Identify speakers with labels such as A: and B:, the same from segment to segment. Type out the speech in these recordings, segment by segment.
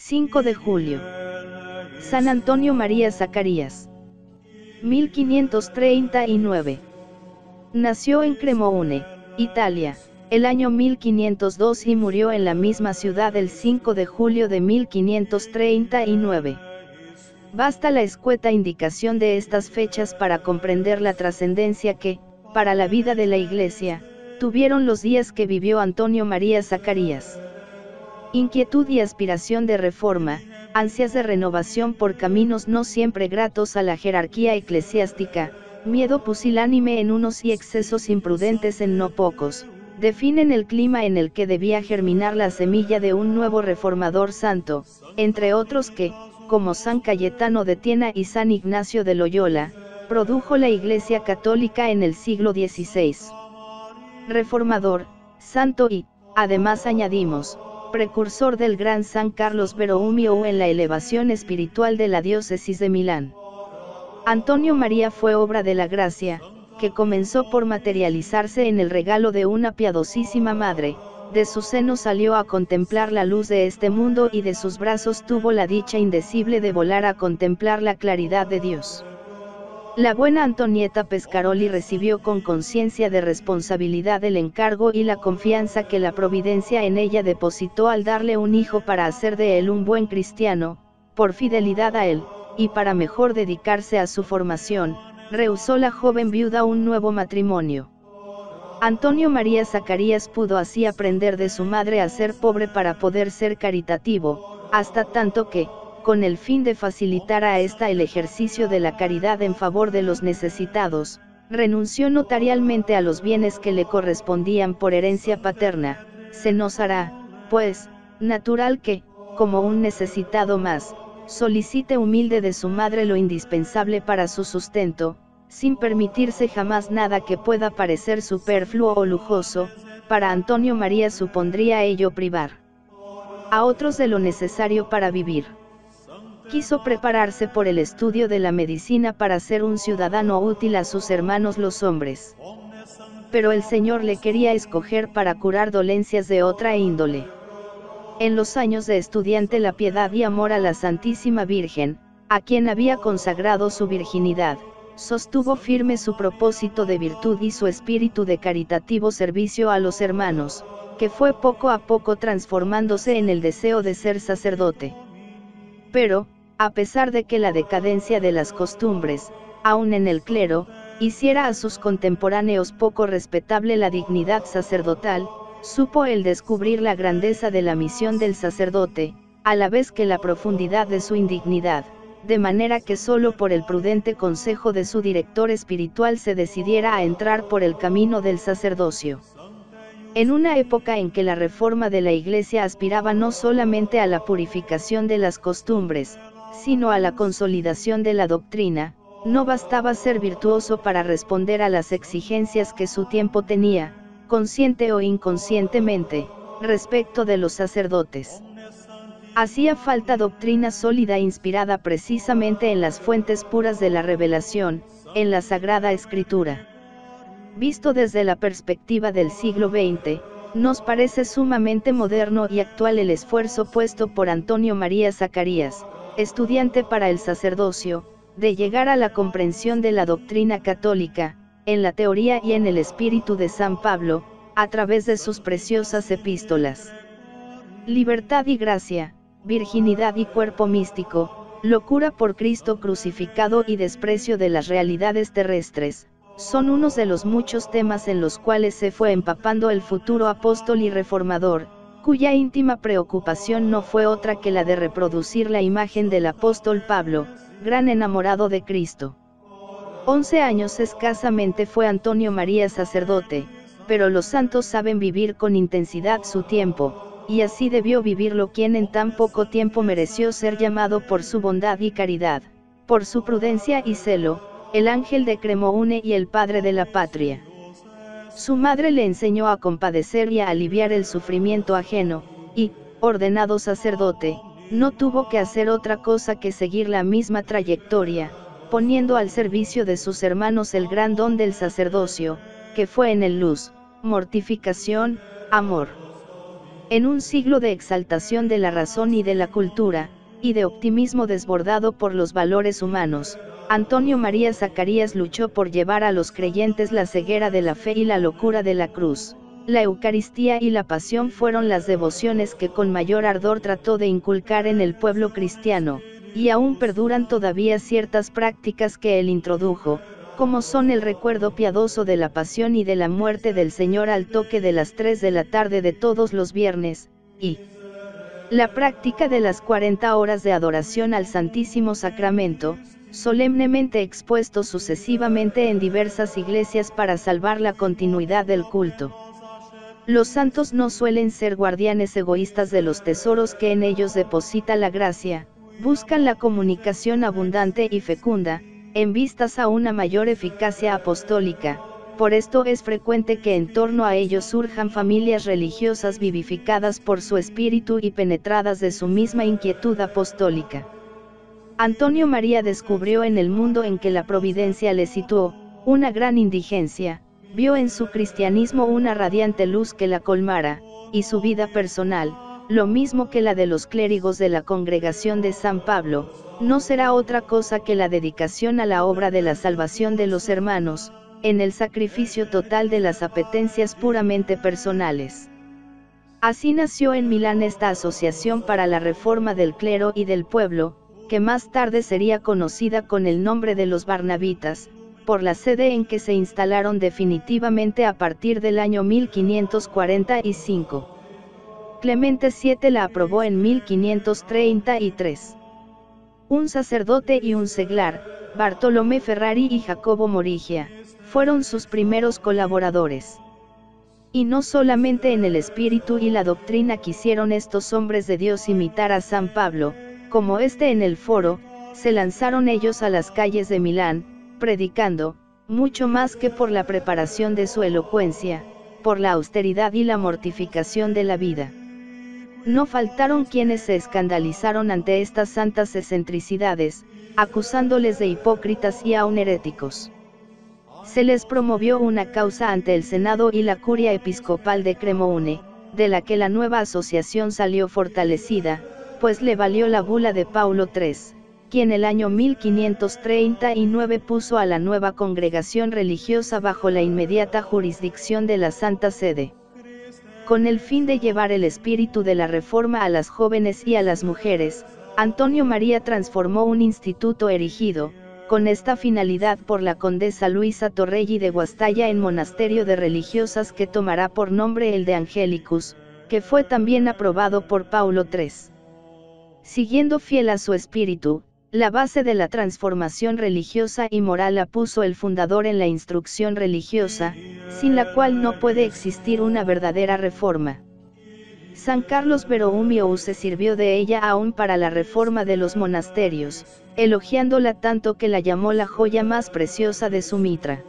A: 5 de julio. San Antonio María Zacarías. 1539. Nació en Cremoune, Italia, el año 1502 y murió en la misma ciudad el 5 de julio de 1539. Basta la escueta indicación de estas fechas para comprender la trascendencia que, para la vida de la Iglesia, tuvieron los días que vivió Antonio María Zacarías. Inquietud y aspiración de reforma, ansias de renovación por caminos no siempre gratos a la jerarquía eclesiástica, miedo pusilánime en unos y excesos imprudentes en no pocos, definen el clima en el que debía germinar la semilla de un nuevo reformador santo, entre otros que, como San Cayetano de Tiena y San Ignacio de Loyola, produjo la Iglesia Católica en el siglo XVI. Reformador, santo y, además añadimos, precursor del gran San Carlos Borromeo en la elevación espiritual de la diócesis de Milán. Antonio María fue obra de la gracia, que comenzó por materializarse en el regalo de una piadosísima madre, de su seno salió a contemplar la luz de este mundo y de sus brazos tuvo la dicha indecible de volar a contemplar la claridad de Dios. La buena Antonieta Pescaroli recibió con conciencia de responsabilidad el encargo y la confianza que la providencia en ella depositó al darle un hijo para hacer de él un buen cristiano, por fidelidad a él, y para mejor dedicarse a su formación, rehusó la joven viuda un nuevo matrimonio. Antonio María Zacarías pudo así aprender de su madre a ser pobre para poder ser caritativo, hasta tanto que, con el fin de facilitar a ésta el ejercicio de la caridad en favor de los necesitados, renunció notarialmente a los bienes que le correspondían por herencia paterna. Se nos hará, pues, natural que, como un necesitado más, solicite humilde de su madre lo indispensable para su sustento, sin permitirse jamás nada que pueda parecer superfluo o lujoso. Para Antonio María supondría ello privar a otros de lo necesario para vivir. Quiso prepararse por el estudio de la medicina para ser un ciudadano útil a sus hermanos los hombres. Pero el Señor le quería escoger para curar dolencias de otra índole. En los años de estudiante la piedad y amor a la Santísima Virgen, a quien había consagrado su virginidad, sostuvo firme su propósito de virtud y su espíritu de caritativo servicio a los hermanos, que fue poco a poco transformándose en el deseo de ser sacerdote. Pero, a pesar de que la decadencia de las costumbres, aun en el clero, hiciera a sus contemporáneos poco respetable la dignidad sacerdotal, supo él descubrir la grandeza de la misión del sacerdote, a la vez que la profundidad de su indignidad, de manera que solo por el prudente consejo de su director espiritual se decidiera a entrar por el camino del sacerdocio. En una época en que la reforma de la Iglesia aspiraba no solamente a la purificación de las costumbres, sino a la consolidación de la doctrina, no bastaba ser virtuoso para responder a las exigencias que su tiempo tenía, consciente o inconscientemente, respecto de los sacerdotes. Hacía falta doctrina sólida inspirada precisamente en las fuentes puras de la revelación, en la Sagrada Escritura. Visto desde la perspectiva del siglo XX, nos parece sumamente moderno y actual el esfuerzo puesto por Antonio María Zacarías, estudiante para el sacerdocio, de llegar a la comprensión de la doctrina católica, en la teoría y en el espíritu de San Pablo, a través de sus preciosas epístolas. Libertad y gracia, virginidad y cuerpo místico, locura por Cristo crucificado y desprecio de las realidades terrestres, son unos de los muchos temas en los cuales se fue empapando el futuro apóstol y reformador, cuya íntima preocupación no fue otra que la de reproducir la imagen del apóstol Pablo, gran enamorado de Cristo. 11 años escasamente fue Antonio María sacerdote, pero los santos saben vivir con intensidad su tiempo, y así debió vivirlo quien en tan poco tiempo mereció ser llamado por su bondad y caridad, por su prudencia y celo, el ángel de Cremoune y el padre de la patria. Su madre le enseñó a compadecer y a aliviar el sufrimiento ajeno, y, ordenado sacerdote, no tuvo que hacer otra cosa que seguir la misma trayectoria, poniendo al servicio de sus hermanos el gran don del sacerdocio, que fue en él luz, mortificación, amor. En un siglo de exaltación de la razón y de la cultura, y de optimismo desbordado por los valores humanos, Antonio María Zacarías luchó por llevar a los creyentes la ceguera de la fe y la locura de la cruz. La Eucaristía y la Pasión fueron las devociones que con mayor ardor trató de inculcar en el pueblo cristiano, y aún perduran todavía ciertas prácticas que él introdujo, como son el recuerdo piadoso de la pasión y de la muerte del Señor al toque de las 3 de la tarde de todos los viernes, y la práctica de las 40 horas de adoración al Santísimo Sacramento, solemnemente expuestos sucesivamente en diversas iglesias para salvar la continuidad del culto. Los santos no suelen ser guardianes egoístas de los tesoros que en ellos deposita la gracia, buscan la comunicación abundante y fecunda, en vistas a una mayor eficacia apostólica. Por esto es frecuente que en torno a ellos surjan familias religiosas vivificadas por su espíritu y penetradas de su misma inquietud apostólica. Antonio María descubrió en el mundo en que la providencia le situó, una gran indigencia, vio en su cristianismo una radiante luz que la colmara, y su vida personal, lo mismo que la de los clérigos de la congregación de San Pablo, no será otra cosa que la dedicación a la obra de la salvación de los hermanos, en el sacrificio total de las apetencias puramente personales. Así nació en Milán esta asociación para la reforma del clero y del pueblo, que más tarde sería conocida con el nombre de los Barnabitas, por la sede en que se instalaron definitivamente a partir del año 1545. Clemente VII la aprobó en 1533. Un sacerdote y un seglar, Bartolomé Ferrari y Jacobo Morigia, fueron sus primeros colaboradores. Y no solamente en el espíritu y la doctrina quisieron estos hombres de Dios imitar a San Pablo, como éste en el foro, se lanzaron ellos a las calles de Milán, predicando, mucho más que por la preparación de su elocuencia, por la austeridad y la mortificación de la vida. No faltaron quienes se escandalizaron ante estas santas excentricidades, acusándoles de hipócritas y aun heréticos. Se les promovió una causa ante el Senado y la Curia Episcopal de Cremoune, de la que la nueva asociación salió fortalecida, pues le valió la bula de Paulo III, quien el año 1539 puso a la nueva congregación religiosa bajo la inmediata jurisdicción de la Santa Sede. Con el fin de llevar el espíritu de la reforma a las jóvenes y a las mujeres, Antonio María transformó un instituto erigido, con esta finalidad por la condesa Luisa Torreggi de Guastalla en monasterio de religiosas que tomará por nombre el de Angelicus, que fue también aprobado por Paulo III. Siguiendo fiel a su espíritu, la base de la transformación religiosa y moral la puso el fundador en la instrucción religiosa, sin la cual no puede existir una verdadera reforma. San Carlos Borromeo se sirvió de ella aún para la reforma de los monasterios, elogiándola tanto que la llamó la joya más preciosa de su mitra.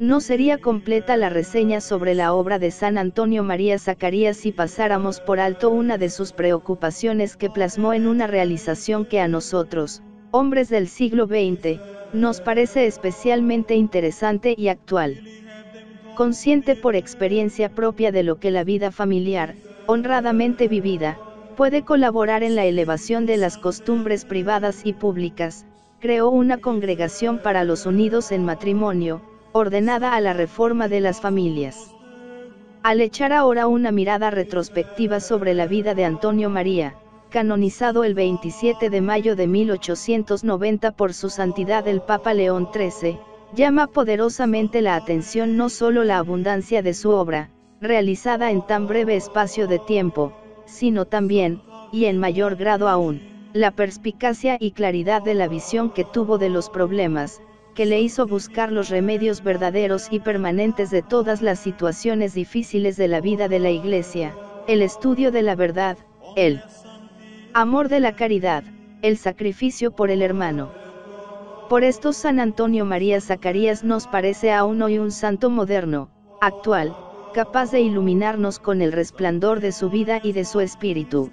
A: No sería completa la reseña sobre la obra de San Antonio María Zacarías si pasáramos por alto una de sus preocupaciones que plasmó en una realización que a nosotros, hombres del siglo XX, nos parece especialmente interesante y actual. Consciente por experiencia propia de lo que la vida familiar, honradamente vivida, puede colaborar en la elevación de las costumbres privadas y públicas, creó una congregación para los unidos en matrimonio, ordenada a la reforma de las familias. Al echar ahora una mirada retrospectiva sobre la vida de Antonio María, canonizado el 27 de mayo de 1890 por su santidad el Papa León XIII, llama poderosamente la atención no solo la abundancia de su obra, realizada en tan breve espacio de tiempo, sino también, y en mayor grado aún, la perspicacia y claridad de la visión que tuvo de los problemas, que le hizo buscar los remedios verdaderos y permanentes de todas las situaciones difíciles de la vida de la Iglesia, el estudio de la verdad, el amor de la caridad, el sacrificio por el hermano. Por esto San Antonio María Zacarías nos parece aún hoy un santo moderno, actual, capaz de iluminarnos con el resplandor de su vida y de su espíritu.